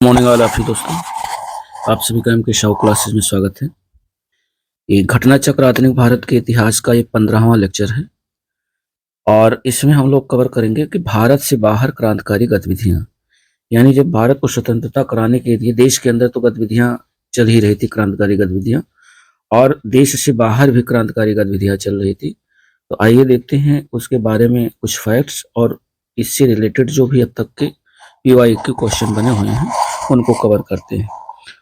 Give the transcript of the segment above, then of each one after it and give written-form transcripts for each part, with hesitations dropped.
Morning all आप दोस्तों, आप सभी का के शाह क्लासेस में स्वागत है। ये घटना चक्र आधुनिक भारत के इतिहास का ये 15वां लेक्चर है और इसमें हम लोग कवर करेंगे कि भारत से बाहर क्रांतिकारी गतिविधियां, यानी जब भारत को स्वतंत्रता कराने के लिए देश के अंदर तो गतिविधियां चल ही रही थी, क्रांतिकारी गतिविधियां, और देश से बाहर भी क्रांतिकारी गतिविधियां चल रही थी। तो आइए देखते हैं उसके बारे में कुछ फैक्ट्स और इससे रिलेटेड जो भी अब तक के पीवाई के क्वेश्चन बने हुए हैं उनको कवर करते हैं।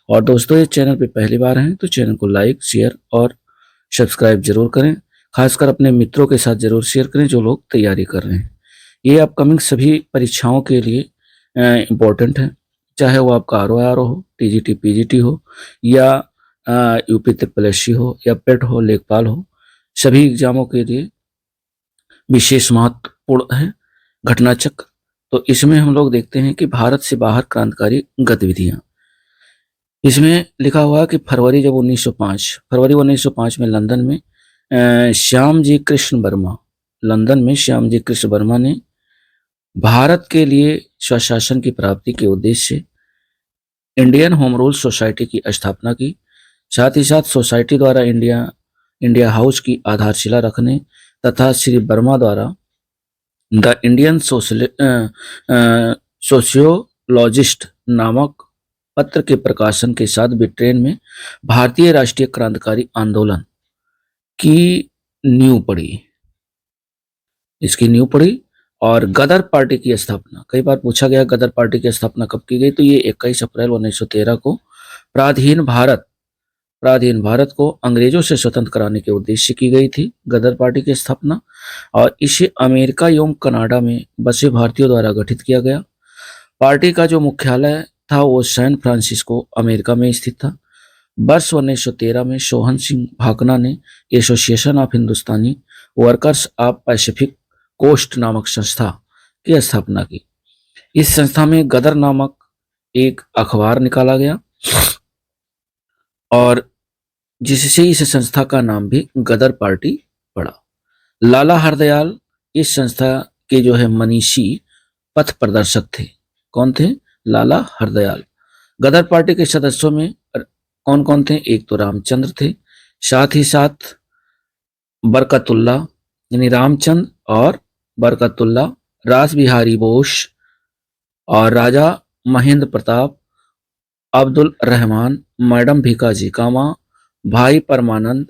और दोस्तों, ये चैनल पे पहली बार हैं तो चैनल को लाइक, शेयर और सब्सक्राइब जरूर करें। खासकर अपने मित्रों के साथ जरूर शेयर करें जो लोग तैयारी कर रहे हैं। ये अपकमिंग सभी परीक्षाओं के लिए इम्पोर्टेंट है, चाहे वो आपका ROR हो, TGT PGT हो या UP SSC हो या पेट हो, लेखपाल हो, सभी एग्जामों के लिए विशेष महत्वपूर्ण है घटना चक्र। तो इसमें हम लोग देखते हैं कि भारत से बाहर क्रांतिकारी गतिविधियां। इसमें लिखा हुआ है कि फरवरी 1905 में लंदन में श्यामजी कृष्ण वर्मा ने भारत के लिए स्वशासन की प्राप्ति के उद्देश्य से इंडियन होम रूल सोसाइटी की स्थापना की। साथ ही साथ सोसाइटी द्वारा इंडिया हाउस की आधारशिला रखने तथा श्री वर्मा द्वारा द इंडियन सोशियोलॉजिस्ट नामक पत्र के प्रकाशन के साथ ब्रिटेन में भारतीय राष्ट्रीय क्रांतिकारी आंदोलन की नींव पड़ी और गदर पार्टी की स्थापना। कई बार पूछा गया गदर पार्टी की स्थापना कब की गई, तो ये 21 अप्रैल 1913 को पराधीन भारत को अंग्रेजों से स्वतंत्र कराने के उद्देश्य की गई थी गदर पार्टी की स्थापना। और इसे अमेरिका एवं कनाडा में बसे भारतीयों द्वारा गठित किया गया। पार्टी का जो मुख्यालय था वो सैन फ्रांसिस्को अमेरिका में स्थित था। वर्ष 1913 में सोहन सिंह भाकना ने association of Hindustani workers of Pacific coast नामक संस्था की स्थापना की। इस संस्था में गदर नामक एक अखबार निकाला गया और जिससे इस संस्था का नाम भी गदर पार्टी पड़ा। लाला हरदयाल इस संस्था के जो है मनीषी पथ प्रदर्शक थे। कौन थे? लाला हरदयाल। गदर पार्टी के सदस्यों में कौन कौन थे? एक तो रामचंद्र थे, साथ ही साथ बरकतुल्ला यानी रामचंद्र और बरकतुल्ला, रास बिहारी बोस और राजा महेंद्र प्रताप, अब्दुल रहमान, मैडम भीकाजी कामा, भाई परमानंद,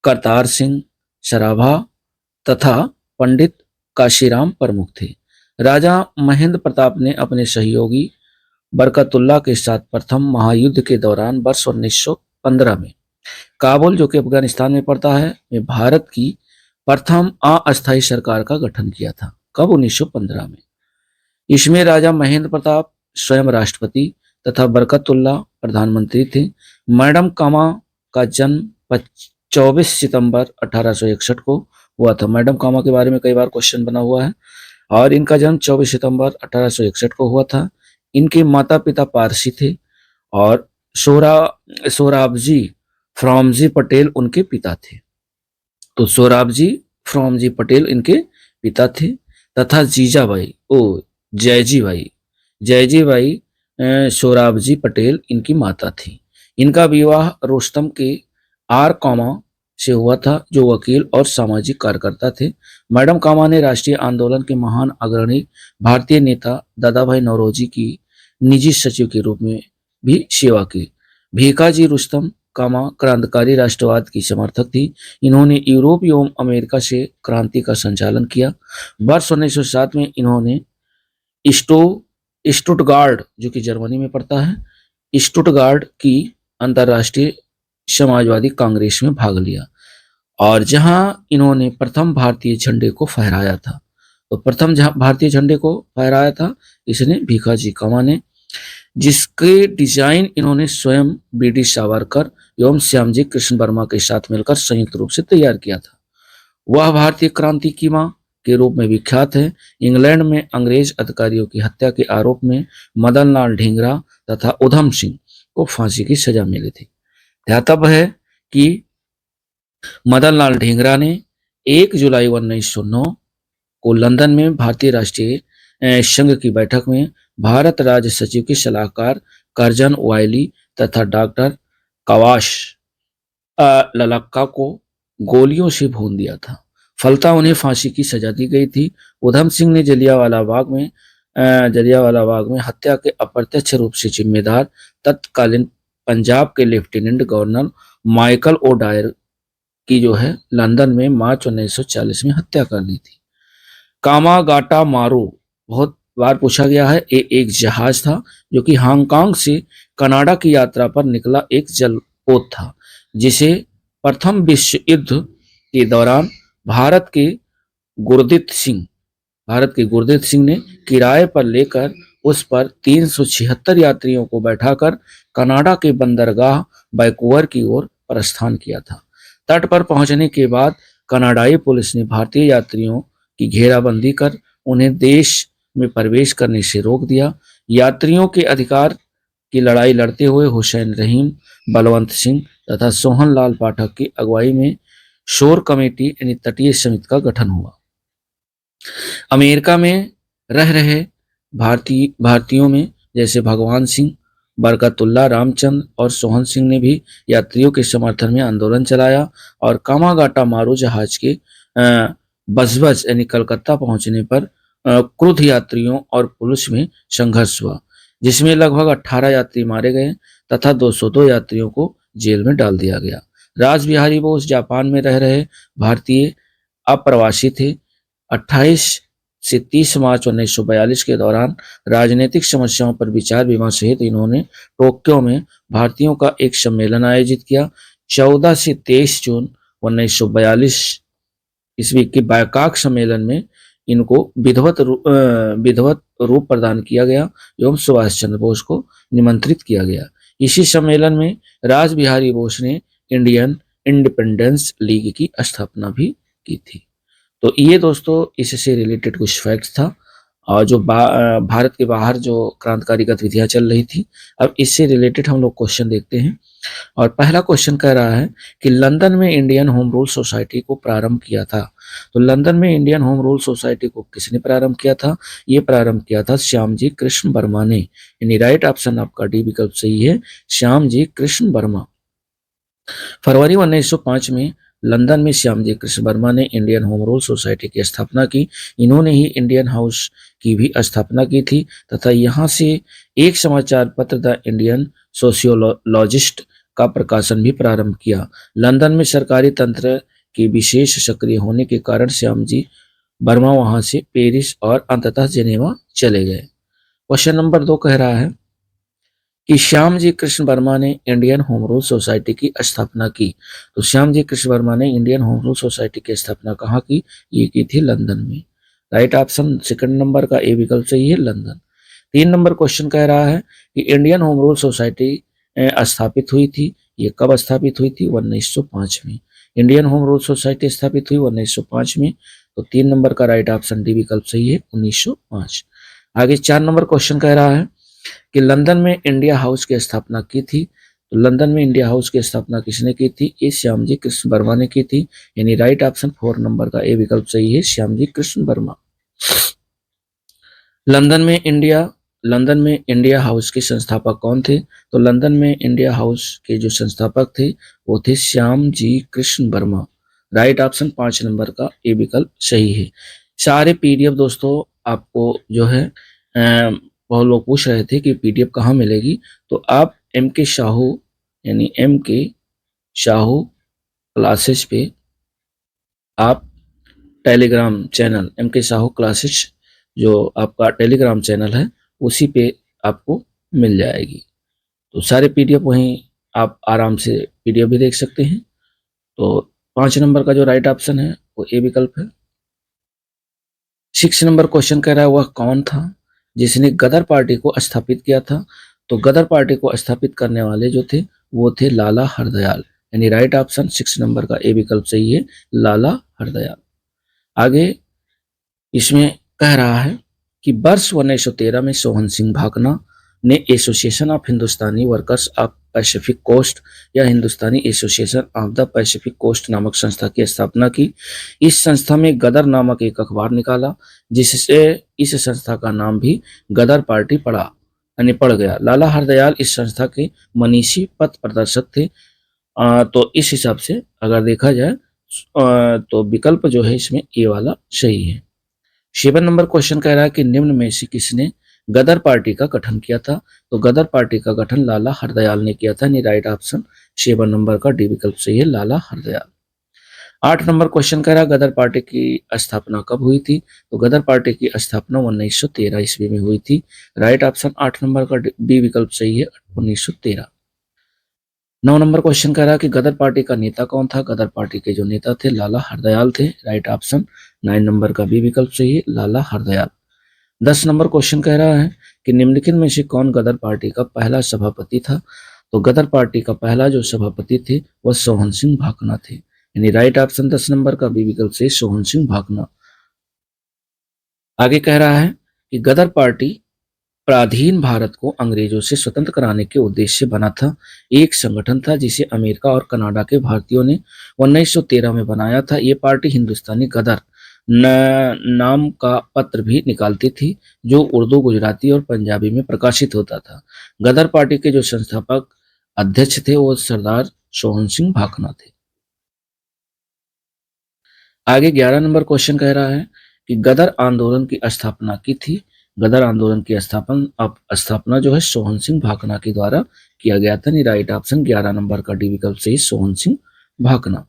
करतार सिंह सराभा तथा पंडित काशीराम प्रमुख थे। राजा महेंद्र प्रताप ने अपने सहयोगी बरकतुल्ला के साथ प्रथम महायुद्ध के दौरान वर्ष 1915 में काबुल, जो कि अफगानिस्तान में पड़ता है, में भारत की प्रथम अस्थायी सरकार का गठन किया था। कब? 1915 में। इसमें राजा महेंद्र प्रताप स्वयं राष्ट्रपति तथा बरकतुल्ला प्रधानमंत्री थे। मैडम कामा का जन्म 24 सितंबर 1861 को हुआ था। मैडम कामा के बारे में कई बार क्वेश्चन बना हुआ है और इनका जन्म 24 सितंबर 1861 को हुआ था। इनके माता पिता पारसी थे और सोराबजी फ्रॉमजी पटेल उनके पिता थे। तो सोराबजी फ्रॉमजी पटेल इनके पिता थे तथा जयजी भाई सोराबजी पटेल इनकी माता थी। इनका विवाह रुस्तम के आर कामा से हुआ था, जो वकील और सामाजिक कार्यकर्ता थे। मैडम कामा ने राष्ट्रीय आंदोलन के महान अग्रणी भारतीय नेता दादाभाई नौरोजी की निजी सचिव के रूप में भी सेवा की। भीकाजी रुस्तम कामा क्रांतिकारी राष्ट्रवाद की समर्थक थी। इन्होंने यूरोप एवं अमेरिका से क्रांति का संचालन किया। वर्ष 1907 में इन्होंने स्टुटगार्ड, जो कि जर्मनी में पड़ता है, स्टुटगार्ड की अंतर्राष्ट्रीय समाजवादी कांग्रेस में भाग लिया और जहां इन्होंने प्रथम भारतीय झंडे को फहराया था। तो प्रथम भारतीय झंडे को फहराया था इसने भीकाजी कामा ने, जिसके डिजाइन इन्होंने स्वयं BD सावरकर एवं श्यामजी कृष्ण वर्मा के साथ मिलकर संयुक्त रूप से तैयार किया था। वह भारतीय क्रांति की मां के रूप में विख्यात है। इंग्लैंड में अंग्रेज अधिकारियों की हत्या के आरोप में मदन लाल ढींगरा तथा उधम सिंह को फांसी की सजा मिली थी। ध्यातव्य है कि मदन लाल ढींगरा ने 1 जुलाई 1909 को लंदन में भारतीय राष्ट्रीय संघ की बैठक में भारत राज्य सचिव के सलाहकार करजन वायली तथा डॉक्टर कवाश ललक्का को गोलियों से भून दिया था। फलतः उन्हें फांसी की सजा दी गई थी। उधम सिंह ने जलियांवाला बाग में हत्या के अप्रत्यक्ष रूप से जिम्मेदार तत्कालीन पंजाब के lieutenant governor Michael O'Dwyer की जो है लंदन में मार्च 1940 में हत्या कर दी थी। कामागाटा मारू बहुत बार पूछा गया है। ये एक जहाज था जो कि हांगकांग से कनाडा की यात्रा पर निकला एक जलपोत था, जिसे प्रथम विश्व युद्ध के दौरान भारत के गुरदीप सिंह ने किराए पर लेकर उस पर 376 यात्रियों को बैठाकर कनाडा के बंदरगाह वैंकूवर की ओर प्रस्थान किया था। तट पर पहुंचने के बाद कनाडाई पुलिस ने भारतीय यात्रियों की घेराबंदी कर उन्हें देश में प्रवेश करने से रोक दिया। यात्रियों के अधिकार की लड़ाई लड़ते हुए हुसैन रहीम, बलवंत सिंह तथा सोहन लाल पाठक की अगुवाई में शोर कमेटी यानी तटीय समिति का गठन हुआ। अमेरिका में रह रहे भारतीयों में जैसे भगवान सिंह, बरकतुल्ला रामचंद्र और सोहन सिंह ने भी यात्रियों के समर्थन में आंदोलन चलाया और कामागाटा मारू जहाज के बजबज यानी कलकत्ता पहुंचने पर क्रुद्ध यात्रियों और पुलिस में संघर्ष हुआ, जिसमें लगभग 18 यात्री मारे गए तथा 202 यात्रियों को जेल में डाल दिया गया। राज बिहारी बोस जापान में रह रहे भारतीय अप्रवासी थे। 28 से 30 मार्च 1942 के दौरान राजनीतिक समस्याओं पर विचार विमर्श हेतु इन्होंने टोक्यो में भारतीयों का एक सम्मेलन आयोजित किया। 14 से 23 जून 1942 ईस्वी के बैकाक सम्मेलन में इनको विधिवत रूप प्रदान किया गया एवं सुभाष चंद्र बोस को निमंत्रित किया गया। इसी सम्मेलन में राज बिहारी बोस ने इंडियन इंडिपेंडेंस लीग की स्थापना भी की थी। तो ये दोस्तों इससे रिलेटेड कुछ फैक्ट्स था और जो भारत के बाहर जो क्रांतिकारी गतिविधियां चल रही थी। अब इससे रिलेटेड हम लोग क्वेश्चन देखते हैं और पहला क्वेश्चन कह रहा है कि लंदन में इंडियन होम रूल सोसाइटी को प्रारंभ किया था। तो लंदन में इंडियन होम रूल सोसाइटी को किसने प्रारंभ किया था? ये प्रारंभ किया था श्यामजी कृष्ण वर्मा ने। यानी राइट ऑप्शन आपका डी विकल्प सही है, श्यामजी कृष्ण वर्मा। फरवरी 1905 में लंदन में श्यामजी कृष्ण वर्मा ने इंडियन होम रूल सोसाइटी की स्थापना की। इन्होंने ही इंडियन हाउस की भी स्थापना की थी तथा यहाँ से एक समाचार पत्र द इंडियन सोशियोलॉजिस्ट का प्रकाशन भी प्रारंभ किया। लंदन में सरकारी तंत्र के विशेष सक्रिय होने के कारण श्यामजी वर्मा वहां से पेरिस और अंततः जेनेवा चले गए। क्वेश्चन नंबर 2 कह रहा है कि श्यामजी कृष्ण वर्मा ने इंडियन होम रूल सोसाइटी की स्थापना की। तो श्यामजी कृष्ण वर्मा ने इंडियन होम रूल सोसाइटी की स्थापना कहाँ की? ये की थी लंदन में। राइट ऑप्शन सेकंड नंबर का ए विकल्प सही है, लंदन। 3 नंबर क्वेश्चन कह रहा है कि इंडियन होम रूल सोसाइटी स्थापित हुई थी। ये कब स्थापित हुई थी? 1905 में। इंडियन होम रूल सोसाइटी स्थापित हुई 1905 में। तो 3 नंबर का राइट ऑप्शन डी विकल्प सही है, 1905। आगे 4 नंबर क्वेश्चन कह रहा है कि लंदन में इंडिया हाउस की स्थापना की थी। तो लंदन में इंडिया हाउस की स्थापना किसने की थी? ये श्यामजी कृष्ण वर्मा ने की थी। यानी राइट ऑप्शन 4 नंबर का ए विकल्प सही है, श्यामजी कृष्ण वर्मा। लंदन में इंडिया हाउस के संस्थापक कौन थे? तो लंदन में इंडिया हाउस के जो संस्थापक थे वो थे Shyamji Krishna Verma. Right option 5 number का ए विकल्प सही है। सारे पीडीएफ दोस्तों आपको जो है बहुत लोग पूछ रहे थे कि पीडीएफ कहाँ मिलेगी। तो आप MK साहू यानी MK साहू क्लासेस पे आप Telegram channel MK Sahu classes जो आपका टेलीग्राम चैनल है उसी पे आपको मिल जाएगी। तो सारे पीडीएफ वहीं आप आराम से पीडीएफ भी देख सकते हैं। तो 5 नंबर का जो राइट ऑप्शन है वो ए विकल्प है। 6 नंबर क्वेश्चन कह रहा है वह कौन था जिसने गदर पार्टी को स्थापित किया था? तो गदर पार्टी को स्थापित करने वाले जो थे वो थे लाला हरदयाल। यानी राइट ऑप्शन 6 नंबर का ए विकल्प सही है, लाला हरदयाल। आगे इसमें कह रहा है कि वर्ष 1913 में सोहन सिंह भाकना ने association of Hindustani workers of Pacific coast या Hindustani association of the Pacific coast नामक संस्था की स्थापना की। इस संस्था में गदर नामक एक अखबार निकाला, जिससे इस संस्था का नाम भी गदर पार्टी पड़ा यानी पड़ गया। लाला हरदयाल इस संस्था के मनीषी पथ प्रदर्शक थे। तो इस हिसाब से अगर देखा जाए तो विकल्प जो है इसमें ए वाला सही है। 7 नंबर क्वेश्चन कह रहा है कि निम्न में से किसने गदर पार्टी का गठन किया था? तो गदर पार्टी का गठन लाला हरदयाल ने किया था। राइट ऑप्शन 7 नंबर का डी विकल्प सही है, लाला हरदयाल। 8 नंबर क्वेश्चन कह रहा है गदर पार्टी की स्थापना कब हुई थी? तो गदर पार्टी की स्थापना 1913 ईस्वी में हुई थी। राइट ऑप्शन 8 नंबर का बी विकल्प सही है, 1913। 9 नंबर क्वेश्चन कह रहा है कि गदर पार्टी का नेता कौन था? गदर पार्टी के जो नेता थे लाला हरदयाल थे। राइट ऑप्शन 9 नंबर का बी विकल्प सही है, लाला हरदयाल। 10 नंबर क्वेश्चन कह रहा है कि निम्नलिखित में से कौन गदर पार्टी का पहला सभापति था? तो गदर पार्टी का पहला जो सभापति थे वह सोहन सिंह भाकना थे। यानी राइट ऑप्शन 10 नंबर का बी विकल्प से सोहन सिंह भाकना। आगे कह रहा है कि गदर पार्टी पराधीन भारत को अंग्रेजों से स्वतंत्र कराने के उद्देश्य से बना था। एक संगठन था जिसे अमेरिका और कनाडा के भारतीयों ने 1913 में बनाया था। ये पार्टी हिंदुस्तानी गदर नाम का पत्र भी निकालती थी, जो उर्दू, गुजराती और पंजाबी में प्रकाशित होता था। गदर पार्टी के जो संस्थापक अध्यक्ष थे वो सरदार सोहन सिंह भाकना थे। आगे 11 नंबर क्वेश्चन कह रहा है कि गदर आंदोलन की स्थापना की थी। गदर आंदोलन की स्थापना जो है सोहन सिंह भाकना के द्वारा किया गया था। राइट ऑप्शन 11 नंबर का डी विकल्प सही, सोहन सिंह भाकना।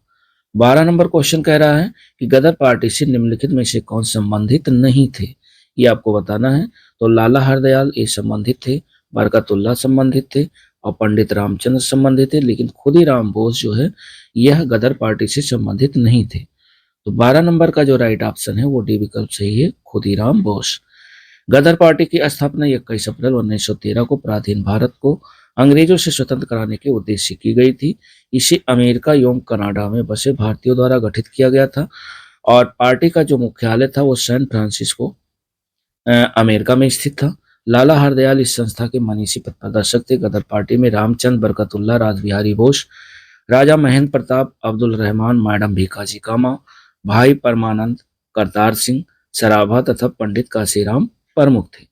12 नंबर क्वेश्चन कह रहा है कि गदर पार्टी से निम्नलिखित में से कौन संबंधित नहीं थे? ये आपको बताना है। तो लाला हरदयाल ये संबंधित थे, बरकतुल्लाह संबंधित थे और पंडित रामचंद्र संबंधित थे, लेकिन खुदीराम बोस जो है यह गदर पार्टी से संबंधित नहीं थे। तो 12 नंबर का जो राइट ऑप्शन है वो डी विकल्प सही है, खुदीराम बोस। गदर पार्टी की स्थापना 21 अप्रैल 1913 को पराधीन भारत को अंग्रेजों से स्वतंत्र कराने के उद्देश्य से की गई थी। इसे अमेरिका एवं कनाडा में बसे भारतीयों द्वारा गठित किया गया था और पार्टी का जो मुख्यालय था वो सैन फ्रांसिस्को अमेरिका में स्थित था। लाला हरदयाल इस संस्था के मनीषी प्रदर्शक थे। गदर पार्टी में रामचंद्र, बरकतुल्लाह, रासबिहारी बोस, राजा महेंद्र प्रताप, अब्दुल रहमान, मैडम भीकाजी कामा, भाई परमानंद, करतार सिंह सराभा तथा पंडित काशीराम प्रमुख थे।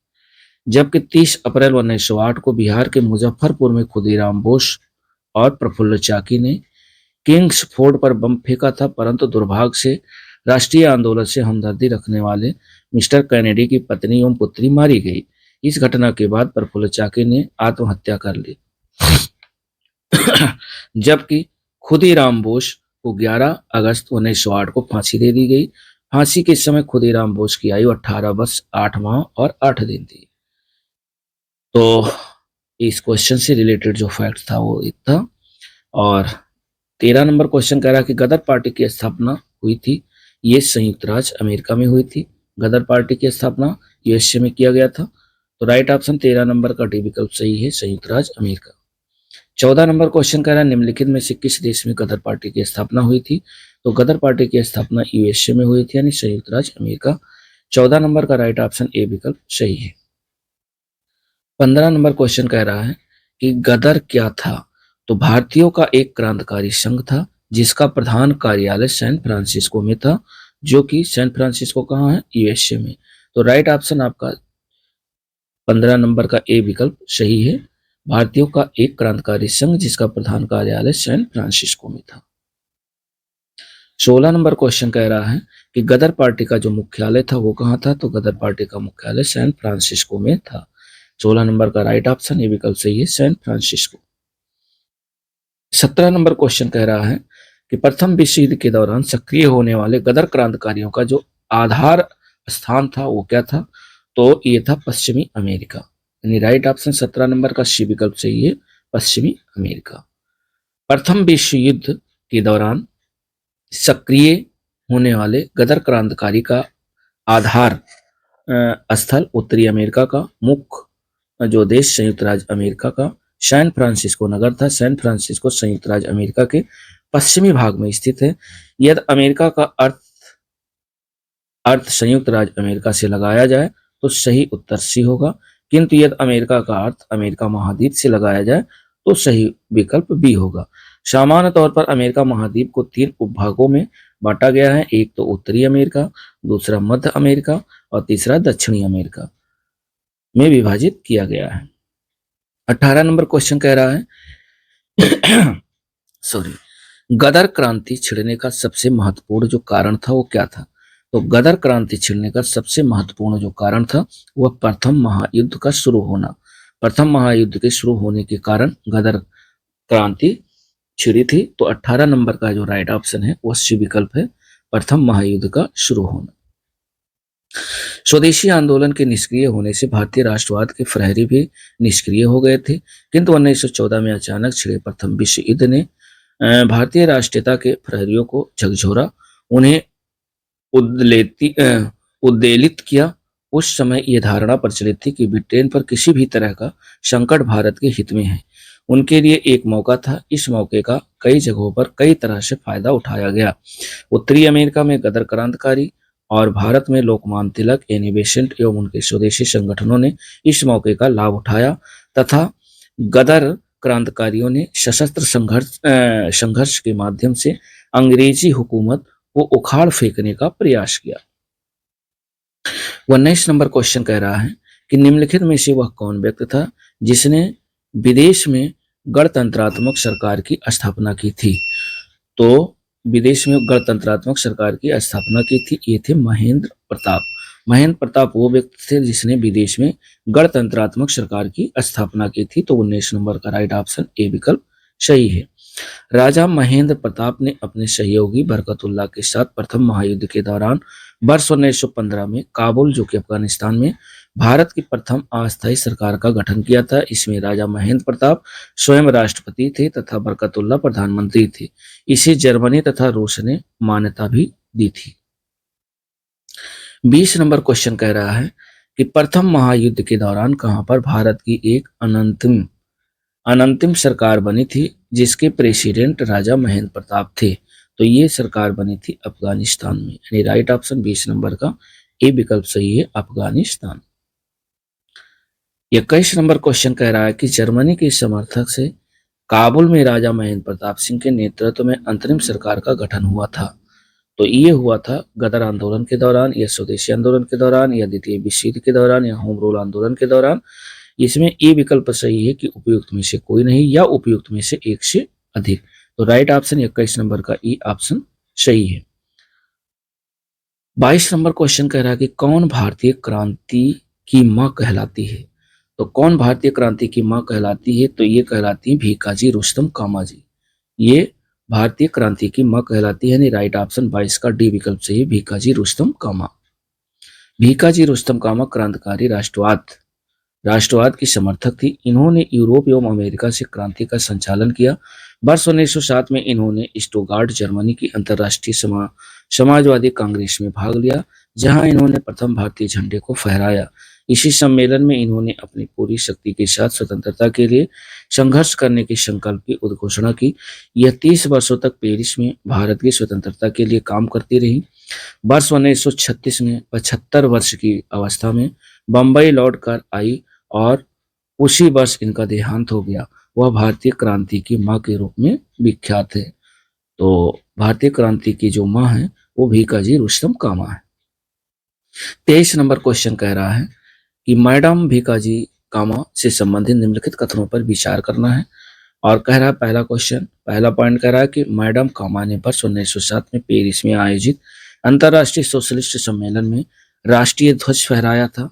जबकि 30 अप्रैल 1908 को बिहार के मुजफ्फरपुर में खुदीराम बोस और प्रफुल्ल चाकी ने किंग्स फोर्ड पर बम फेंका था, परंतु दुर्भाग्य से राष्ट्रीय आंदोलन से हमदर्दी रखने वाले मिस्टर कैनेडी की पत्नी एवं पुत्री मारी गई। इस घटना के बाद प्रफुल्ल चाकी ने आत्महत्या कर ली। जबकि खुदीराम बोस को 11 अगस्त 1908 को फांसी दे दी गई। फांसी के समय खुदीराम बोस की आयु 18 वर्ष 8 माह और 8 दिन थी। तो इस क्वेश्चन से रिलेटेड जो फैक्ट था वो इतना। और 13 नंबर क्वेश्चन कह रहा है कि गदर पार्टी की स्थापना हुई थी, ये संयुक्त राज्य अमेरिका में हुई थी। गदर पार्टी की स्थापना यूएसए में किया गया था। तो राइट ऑप्शन 13 नंबर का डी विकल्प सही है, संयुक्त राज्य अमेरिका। 14 नंबर क्वेश्चन कह रहा है निम्नलिखित में से किस देश में गदर पार्टी की स्थापना हुई थी? तो गदर पार्टी की स्थापना यूएसए में हुई थी, यानी संयुक्त राज्य अमेरिका। 14 नंबर का राइट ऑप्शन ए विकल्प सही है। 15 नंबर क्वेश्चन कह रहा है कि गदर क्या था? तो भारतीयों का एक क्रांतिकारी संघ था जिसका प्रधान कार्यालय सैन फ्रांसिस्को में था, जो कि सैन फ्रांसिस्को कहाँ है? यूएसए में। तो राइट ऑप्शन आपका 15 नंबर का ए विकल्प सही है, भारतीयों का एक क्रांतिकारी संघ जिसका प्रधान कार्यालय सैन फ्रांसिस्को में था। 16 नंबर क्वेश्चन कह रहा है कि गदर पार्टी का जो मुख्यालय था वो कहाँ था? तो गदर पार्टी का मुख्यालय सैन फ्रांसिस्को में था। 16 नंबर का राइट ऑप्शन ये विकल्प सही है, सैन फ्रांसिस्को। 17 नंबर क्वेश्चन कह रहा है कि प्रथम विश्व युद्ध के दौरान सक्रिय होने वाले गदर क्रांतिकारियों का जो आधार स्थान था वो क्या था? तो ये था पश्चिमी अमेरिका। यानी राइट ऑप्शन 17 नंबर का सी विकल्प सही है, पश्चिमी अमेरिका। प्रथम विश्व युद्ध के दौरान सक्रिय होने वाले गदर क्रांतिकारी का आधार स्थल उत्तरी अमेरिका का, मुख्य जो देश संयुक्त राज्य अमेरिका का सैन फ्रांसिस्को नगर था। सैन फ्रांसिस्को संयुक्त राज्य अमेरिका के पश्चिमी भाग में स्थित है। यदि अमेरिका का अर्थ संयुक्त राज्य अमेरिका से लगाया जाए तो सही उत्तर सी होगा, किंतु यदि अमेरिका का अर्थ अमेरिका महाद्वीप से लगाया जाए तो सही विकल्प बी होगा। सामान्य तौर पर अमेरिका महाद्वीप को 3 उपभागों में बांटा गया है। एक तो उत्तरी अमेरिका, दूसरा मध्य अमेरिका और तीसरा दक्षिणी अमेरिका में विभाजित किया गया है। 18 नंबर क्वेश्चन कह रहा है सॉरी, गदर क्रांति छिड़ने का सबसे महत्वपूर्ण जो कारण था वो क्या था? तो गदर क्रांति छिड़ने का सबसे महत्वपूर्ण जो कारण था वह प्रथम महायुद्ध का शुरू होना। प्रथम महायुद्ध के शुरू होने के कारण गदर क्रांति छिड़ी थी। तो 18 नंबर का जो राइट ऑप्शन है वह सी विकल्प है, प्रथम महायुद्ध का शुरू होना। स्वदेशी आंदोलन के निष्क्रिय होने से भारतीय राष्ट्रवाद के प्रहरी भी निष्क्रिय हो गए थे, किंतु 1914 में अचानक छिड़े प्रथम विश्व युद्ध ने भारतीय राष्ट्रीयता के प्रहरियों को झकझोरा, उन्हें उद्वेलित किया। उस समय यह धारणा प्रचलित थी कि ब्रिटेन पर किसी भी तरह का संकट भारत के हित में है। उनके लिए एक मौका था। इस मौके का कई जगहों पर कई तरह से फायदा उठाया गया। उत्तरी अमेरिका में गदर क्रांतिकारी और भारत में लोकमान्य तिलक, एनी बेसेंट एवं उनके स्वदेशी संगठनों ने इस मौके का लाभ उठाया तथा गदर क्रांतिकारियों ने सशस्त्र संघर्ष के माध्यम से अंग्रेजी हुकूमत को उखाड़ फेंकने का प्रयास किया। 19 नंबर क्वेश्चन कह रहा है कि निम्नलिखित में से वह कौन व्यक्ति था जिसने विदेश में गणतंत्रात्मक सरकार की स्थापना की थी? तो विदेश में गणतंत्रात्मक सरकार की स्थापना की थी, ये थे महेंद्र प्रताप। महेंद्र प्रताप वो व्यक्ति थे जिसने विदेश में गणतंत्रात्मक सरकार की स्थापना की थी। तो 19 नंबर का राइट ऑप्शन ए विकल्प सही है। राजा महेंद्र प्रताप ने अपने सहयोगी बरकतुल्लाह के साथ प्रथम महायुद्ध के दौरान वर्ष 1915 में काबुल, जो कि अफगानिस्तान में, भारत की प्रथम अस्थायी सरकार का गठन किया था। इसमें राजा महेंद्र प्रताप स्वयं राष्ट्रपति थे तथा बरकतुल्लाह प्रधानमंत्री थे। इसे जर्मनी तथा रूस ने मान्यता भी दी थी। 20 नंबर क्वेश्चन कह रहा है कि प्रथम महायुद्ध के दौरान कहां पर भारत की एक अनंतिम सरकार बनी थी जिसके प्रेसिडेंट राजा महेंद्र प्रताप थे? तो ये सरकार बनी थी अफगानिस्तान में, यानी राइट ऑप्शन 20 नंबर का ए विकल्प सही है, अफगानिस्तान। 21 नंबर क्वेश्चन कह रहा है कि जर्मनी के समर्थक से काबुल में राजा महेंद्र प्रताप सिंह के नेतृत्व में अंतरिम सरकार का गठन हुआ था। तो ये हुआ था गदर आंदोलन के दौरान, या स्वदेशी आंदोलन के दौरान, या द्वितीय विश्व युद्ध के दौरान, या होम रूल आंदोलन के दौरान। इसमें ए विकल्प सही है कि उपयुक्त में से कोई नहीं या उपयुक्त में से एक से अधिक। तो राइट ऑप्शन 21 नंबर का ई ऑप्शन सही है। 22 नंबर क्वेश्चन कह रहा है कि कौन भारतीय क्रांति की मां कहलाती है? तो कौन भारतीय क्रांति की मां कहलाती है? तो ये कहलाती है भीकाजी रुस्तम कामा जी। ये भारतीय क्रांति की मां कहलाती है, यानी राइट ऑप्शन 22 का डी विकल्प सही है, भीकाजी रुस्तम कामा। भीकाजी रुस्तम कामा क्रांतिकारी राष्ट्रवाद की समर्थक थी। इन्होंने यूरोप एवं अमेरिका से क्रांति का संचालन किया। वर्ष 1907 में इन्होंने स्टुटगार्ट, जर्मनी की अंतर्राष्ट्रीय समाजवादी कांग्रेस में भाग लिया, जहां इन्होंने प्रथम भारतीय झंडे को फहराया। इसी सम्मेलन में इन्होंने अपनी पूरी शक्ति के साथ स्वतंत्रता के लिए संघर्ष करने के संकल्प की उद्घोषणा की। यह 30 वर्षों तक पेरिस में भारत की स्वतंत्रता के लिए काम करती रही। वर्ष 1936 में 75 वर्ष की अवस्था में बंबई लौट कर आई और उसी वर्ष इनका देहांत हो गया। वह भारतीय क्रांति की मां के रूप में विख्यात है। तो भारतीय क्रांति की जो मां है वो भीकाजी रुस्तम कामा है। 23 नंबर क्वेश्चन कह रहा है कि मैडम भीकाजी कामा से संबंधित निम्नलिखित कथनों पर विचार करना है। और कह रहा है पहला पॉइंट कह रहा है कि मैडम कामा ने वर्ष 1907 में पेरिस में आयोजित अंतर्राष्ट्रीय सोशलिस्ट सम्मेलन में राष्ट्रीय ध्वज फहराया था।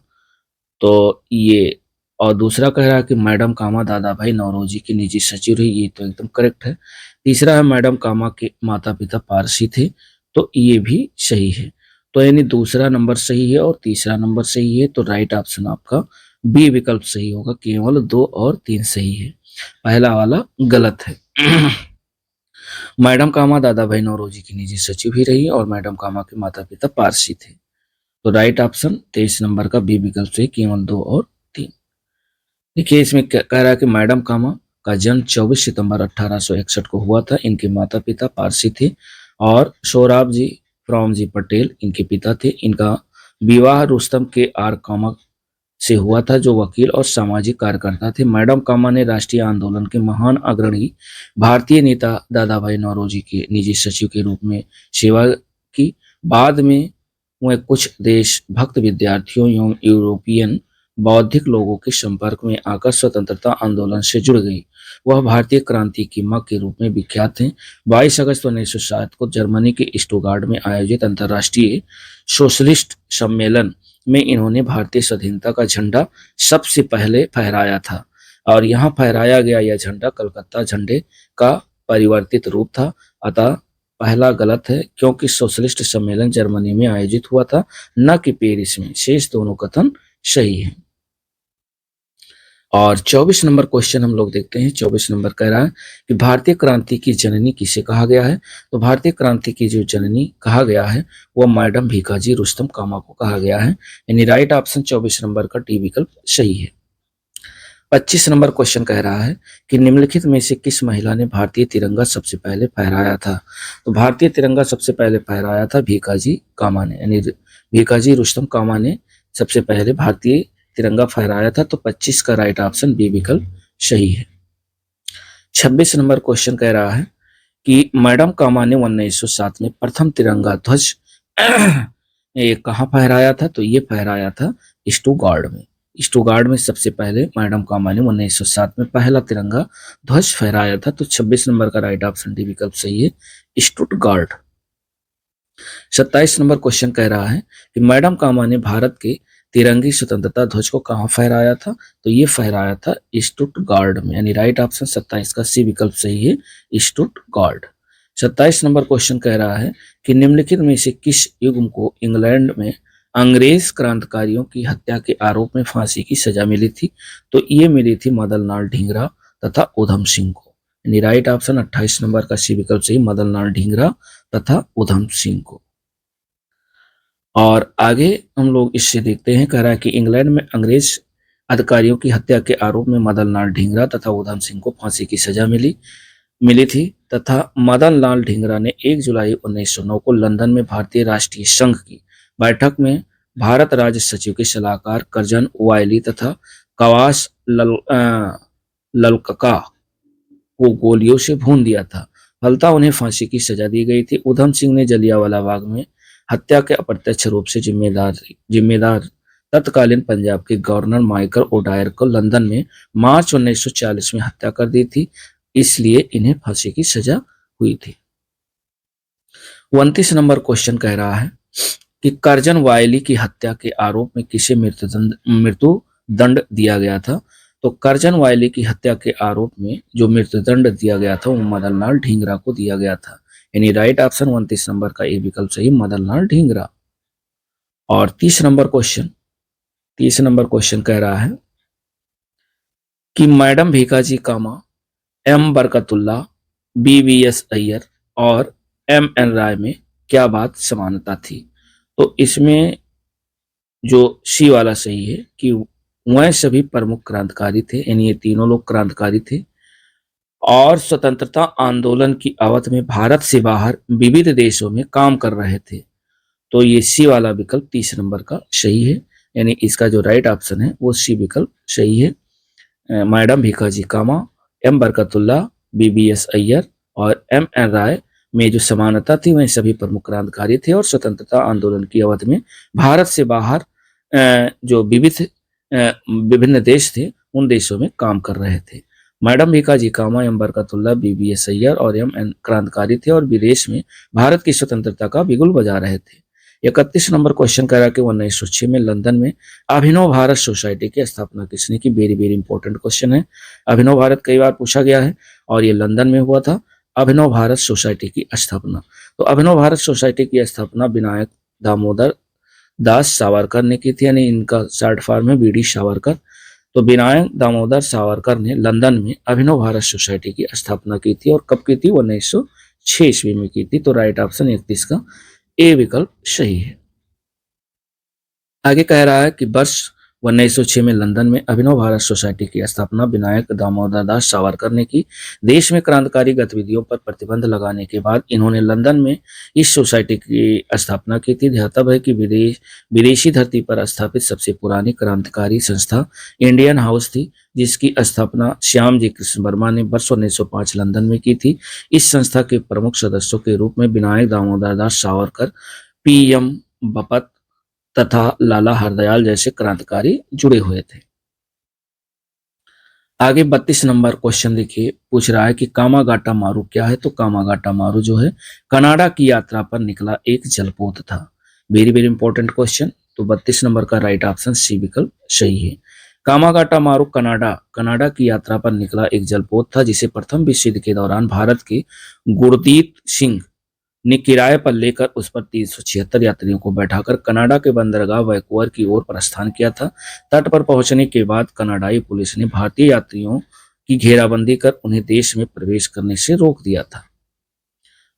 तो ये, और दूसरा कह रहा है कि मैडम कामा दादा भाई नौरोजी की निजी सचिव रही। ये तो एकदम करेक्ट है। तीसरा है मैडम कामा के माता पिता पारसी थे। तो ये भी सही है। तो यानी दूसरा नंबर सही है और तीसरा नंबर सही है। तो राइट ऑप्शन आपका बी विकल्प सही होगा। केवल 2 और 3 सही है, पहला वाला गलत है। मैडम कामा दादा भाई नौरोजी की निजी सचिव भी रही और मैडम कामा के माता पिता पारसी थे। तो राइट ऑप्शन 23 नंबर का बी विकल्प से केवल 2 और 3। देखिए इसमें कह रहा है कि मैडम कामा का जन्म 24 सितंबर 1861 को हुआ था। इनके माता पिता पारसी थे और सोहराब जी फ्रॉम जी पटेल इनके पिता थे। इनका विवाह रुस्तम के आर कामा से हुआ था, जो वकील और सामाजिक कार्यकर्ता थे। मैडम कामा ने राष्ट्रीय आंदोलन के महान अग्रणी भारतीय नेता दादा भाई नौरोजी के निजी सचिव के रूप में सेवा की। बाद में वह कुछ देशभक्त विद्यार्थियों एवं यूरोपियन बौद्धिक लोगों के संपर्क में आकर स्वतंत्रता आंदोलन से जुड़ गई। वह भारतीय क्रांति की मां के रूप में विख्यात हैं। 22 अगस्त 1907 को जर्मनी के स्टुटगार्ट में आयोजित अंतर्राष्ट्रीय सोशलिस्ट सम्मेलन में इन्होंने भारतीय स्वाधीनता का झंडा सबसे पहले फहराया था, और यहाँ फहराया गया यह झंडा कलकत्ता झंडे का परिवर्तित रूप था। अतः पहला गलत है, क्योंकि सोशलिस्ट सम्मेलन जर्मनी में आयोजित हुआ था, न कि पेरिस में। शेष दोनों कथन सही है। और 24 नंबर क्वेश्चन हम लोग देखते हैं। 24 नंबर कह रहा है कि भारतीय क्रांति की जननी किसे कहा गया है। तो भारतीय क्रांति की जो जननी कहा गया है वह मैडम भीकाजी रुस्तम कामा को कहा गया है। यानी राइट ऑप्शन 24 नंबर का डी विकल्प सही है। 25 नंबर क्वेश्चन कह रहा है कि निम्नलिखित में से किस महिला ने भारतीय तिरंगा सबसे पहले फहराया था। तो भारतीय तिरंगा सबसे पहले फहराया था भीकाजी कामा ने, यानी भीकाजी रुस्तम कामा ने सबसे पहले भारतीय तिरंगा फहराया था। तो 25 का राइट ऑप्शन बी विकल्प सही है। 26 नंबर क्वेश्चन कह रहा है कि मैडम कामा ने 1907 में प्रथम तिरंगा ध्वज ये कहाँ फहराया था। तो ये फहराया था स्टुटगार्ट में। स्टुटगार्ट में सबसे पहले मैडम कामा ने 1907 में पहला तिरंगा ध्वज फहराया था। तो 26 नंबर का राइट ऑप्शन डी विकल्प सही है, स्टुटगार्ट। 27 नंबर क्वेश्चन कह रहा है कि मैडम कामा ने भारत के तिरंगी स्वतंत्रता ध्वज को कहाँ फहराया था। तो ये फहराया था स्टुटगार्ट में, यानी राइट ऑप्शन 27 का सी विकल्प सही है, स्टुटगार्ट। 27 नंबर क्वेश्चन कह रहा है कि निम्नलिखित में से किस युग्म को इंग्लैंड में अंग्रेज क्रांतिकारियों की हत्या के आरोप में फांसी की सजा मिली थी। तो ये मिली थी मदन लाल ढींगरा तथा उधम सिंह को, यानी राइट ऑप्शन 28 नंबर का सी विकल्प सही, मदन लाल ढींगरा तथा उधम सिंह को। और आगे हम लोग इससे देखते हैं, कह रहा है कि इंग्लैंड में अंग्रेज अधिकारियों की हत्या के आरोप में मदन लाल ढींगरा तथा उधम सिंह को फांसी की सजा मिली थी तथा मदन लाल ढींगरा ने 1 जुलाई 1909 को लंदन में भारतीय राष्ट्रीय संघ की बैठक में भारत राज्य सचिव के सलाहकार कर्जन वायली तथा कवास ललकका को गोलियों से भून दिया था। फलतः उन्हें फांसी की सजा दी गई थी। उधम सिंह ने जलियांवाला बाग में हत्या के अप्रत्यक्ष रूप से जिम्मेदार तत्कालीन पंजाब के गवर्नर माइकल ओडायर को लंदन में मार्च 1940 में हत्या कर दी थी, इसलिए इन्हें फांसी की सजा हुई थी। 29 नंबर क्वेश्चन कह रहा है कि कर्जन वायली की हत्या के आरोप में किसे मृत्यु दंड दिया गया था। तो कर्जन वायली की हत्या के आरोप में जो मृत्युदंड दिया गया था वो मदन लाल ढींगरा को दिया गया था, यानी राइट ऑप्शन 29 नंबर का ए विकल्प सही, मदन लाल ढींगरा। और 30 नंबर क्वेश्चन कह रहा है कि मैडम भीकाजी कामा, एम बरकतुल्ला, BVS अय्यर और MN राय में क्या बात समानता थी। तो इसमें जो सी वाला सही है कि वह सभी प्रमुख क्रांतिकारी थे, यानी ये तीनों लोग क्रांतिकारी थे और स्वतंत्रता आंदोलन की अवधि में भारत से बाहर विविध देशों में काम कर रहे थे। तो ये सी वाला विकल्प 30 नंबर का सही है, यानी इसका जो राइट ऑप्शन है वो सी विकल्प सही है। मैडम भीकाजी कामा, एम बरकतुल्ला, BVS अय्यर और MN राय में जो समानता थी वह सभी प्रमुख क्रांतिकारी थे और स्वतंत्रता आंदोलन की अवधि में भारत से बाहर जो विभिन्न देश थे उन देशों में काम कर रहे थे। मैडम भीकाजी कामा, एम बरकतुल्ला, BVS अय्यर और MN क्रांतिकारी थे और विदेश में भारत की स्वतंत्रता का बिगुल बजा रहे थे। 31 नंबर क्वेश्चन कह रहा कि 1906 में लंदन में अभिनव भारत सोसाइटी की स्थापना किसने की। वेरी वेरी इंपॉर्टेंट क्वेश्चन है। अभिनव भारत कई बार पूछा गया है और ये लंदन में हुआ था। अभिनव भारत सोसाइटी की स्थापना, तो अभिनव भारत सोसाइटी की स्थापना विनायक दामोदर दास सावरकर ने की थी, यानी इनका शॉर्ट फॉर्म है BD सावरकर। तो विनायक दामोदर सावरकर ने लंदन में अभिनव भारत सोसाइटी की स्थापना की थी और कब की थी, 1906 ईस्वी में की थी। तो राइट ऑप्शन 31 का ए विकल्प सही है। आगे कह रहा है कि वर्ष 1906 में लंदन में अभिनव भारत सोसाइटी की स्थापना विनायक दामोदर दास सावरकर ने की। देश में क्रांतिकारी गतिविधियों पर प्रतिबंध लगाने के बाद इन्होंने लंदन में इस सोसाइटी की स्थापना की थी। ध्यातव्य है कि विदेशी धरती पर स्थापित सबसे पुरानी क्रांतिकारी संस्था इंडियन हाउस थी, जिसकी स्थापना श्याम जी कृष्ण वर्मा ने वर्ष 1905 लंदन में की थी। इस संस्था के प्रमुख सदस्यों के रूप में विनायक दामोदर दास सावरकर, पी.एम. बपत तथा लाला हरदयाल जैसे क्रांतिकारी जुड़े हुए थे। आगे 32 नंबर क्वेश्चन देखिए, पूछ रहा है कि कामागाटा मारू क्या है। तो कामागाटा मारू जो है कनाडा की यात्रा पर निकला एक जलपोत था। Very very important question. तो 32 नंबर का राइट ऑप्शन सी विकल्प सही है। कामागाटा मारू कनाडा की यात्रा पर निकला एक जलपोत था, जिसे प्रथम विश्व युद्ध के दौरान भारत के गुरदीप सिंह ने किराए पर लेकर उस पर 376 यात्रियों को बैठाकर कनाडा के बंदरगाह वैंकूवर की ओर प्रस्थान किया था। तट पर पहुंचने के बाद कनाडाई पुलिस ने भारतीय यात्रियों की घेराबंदी कर उन्हें देश में प्रवेश करने से रोक दिया था।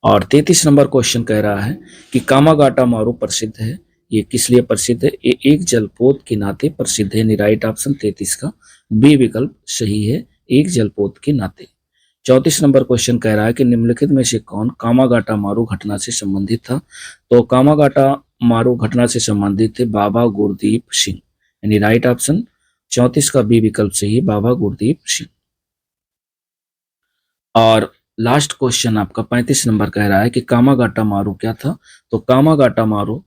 और 33 नंबर क्वेश्चन कह रहा है कि कामागाटा मारू प्रसिद्ध है। ये किस लिए प्रसिद्ध है? ये एक जलपोत के नाते प्रसिद्ध है। राइट ऑप्शन 33 का बी विकल्प सही है, एक जलपोत के नाते। 34 नंबर क्वेश्चन कह रहा है कि निम्नलिखित में से कौन कामागाटा मारू घटना से संबंधित था। तो कामागाटा मारू घटना से संबंधित थे बाबा गुरदीप सिंह, यानी राइट ऑप्शन 34 का बी विकल्प सही, बाबा गुरदीप सिंह। और लास्ट क्वेश्चन आपका 35 नंबर कह रहा है कि कामागाटा मारू क्या था। तो कामागाटा मारू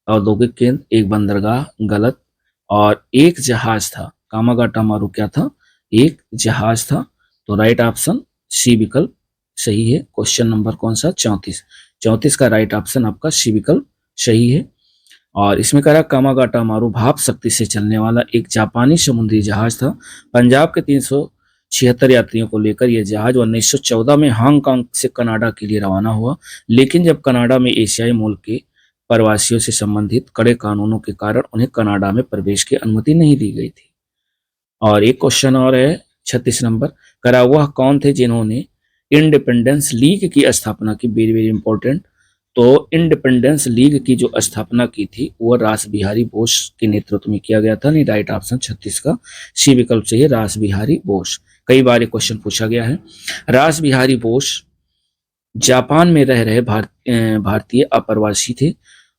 औद्योगिक केंद्र, एक बंदरगाह, गलत। और एक जहाज था। कामागाटा मारू क्या था? एक जहाज था। तो राइट ऑप्शन सी विकल्प सही है। क्वेश्चन नंबर कौन सा? 34 का राइट ऑप्शन आपका सी विकल्प सही है। और इसमें कह रहा कामागाटा मारू भाप शक्ति से चलने वाला एक जापानी समुद्री जहाज था। पंजाब के 376 यात्रियों को लेकर यह जहाज 1914 में हांगकांग से कनाडा के लिए रवाना हुआ, लेकिन जब कनाडा में एशियाई मूल के प्रवासियों से संबंधित कड़े कानूनों के कारण उन्हें कनाडा में प्रवेश की अनुमति नहीं दी गई थी। और एक क्वेश्चन और है 36 नंबर, करा वह कौन थे जिन्होंने इंडिपेंडेंस लीग की स्थापना की। Very very important. तो इंडिपेंडेंस लीग की जो स्थापना की थी वह रास बिहारी बोस के नेतृत्व में किया गया था। नहीं, राइट ऑप्शन 36 का सी विकल्प चाहिए, रास बिहारी बोस। कई बार ये क्वेश्चन पूछा गया है। रास बिहारी बोस जापान में रह रहे भारतीय अप्रवासी थे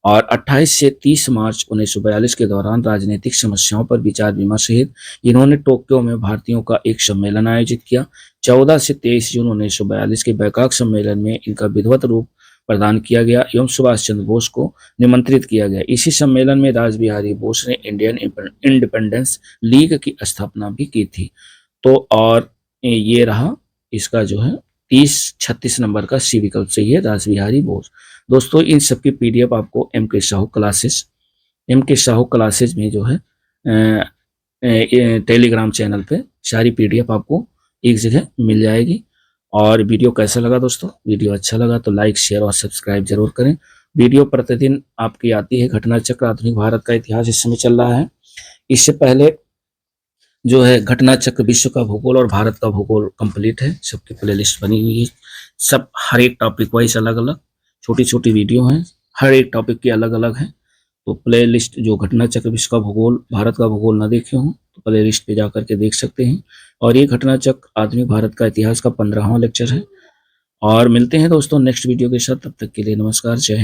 और 28 से 30 मार्च 1942 के दौरान राजनीतिक समस्याओं पर विचार विमर्श हेतु इन्होंने टोक्यो में भारतीयों का एक सम्मेलन आयोजित किया। 14 से 23 जून 1942 के बैकाक सम्मेलन में इनका विधिवत रूप प्रदान किया गया एवं सुभाष चंद्र बोस को निमंत्रित किया गया। इसी सम्मेलन में रास बिहारी बोस ने इंडियन इंडिपेंडेंस लीग की स्थापना भी की थी। तो और ये रहा इसका जो है 36 नंबर का सी विकल्प सही है, रास बिहारी बोस। दोस्तों इन सबकी पीडीएफ आपको एम के साहू क्लासेस में जो है टेलीग्राम चैनल पे सारी पीडीएफ आपको एक जगह मिल जाएगी। और वीडियो कैसा लगा दोस्तों? वीडियो अच्छा लगा तो लाइक, शेयर और सब्सक्राइब जरूर करें। वीडियो प्रतिदिन आपकी आती है। घटना चक्र, आधुनिक भारत का इतिहास इस समय चल रहा है। इससे पहले जो है घटना चक्र, विश्व का भूगोल और भारत का भूगोल कंप्लीट है। सबकी प्लेलिस्ट बनी हुई है। सब हर एक टॉपिक वाइज अलग अलग छोटी छोटी वीडियो हैं, हर एक टॉपिक की अलग अलग है। तो प्लेलिस्ट जो घटना चक्र, विश्व का भूगोल, भारत का भूगोल न देखे हों तो प्लेलिस्ट पे जाकर के देख सकते हैं। और ये घटना चक्र आधुनिक भारत का इतिहास का 15वां लेक्चर है। और मिलते हैं दोस्तों नेक्स्ट वीडियो के साथ। तब तक के लिए नमस्कार, जय हिंद।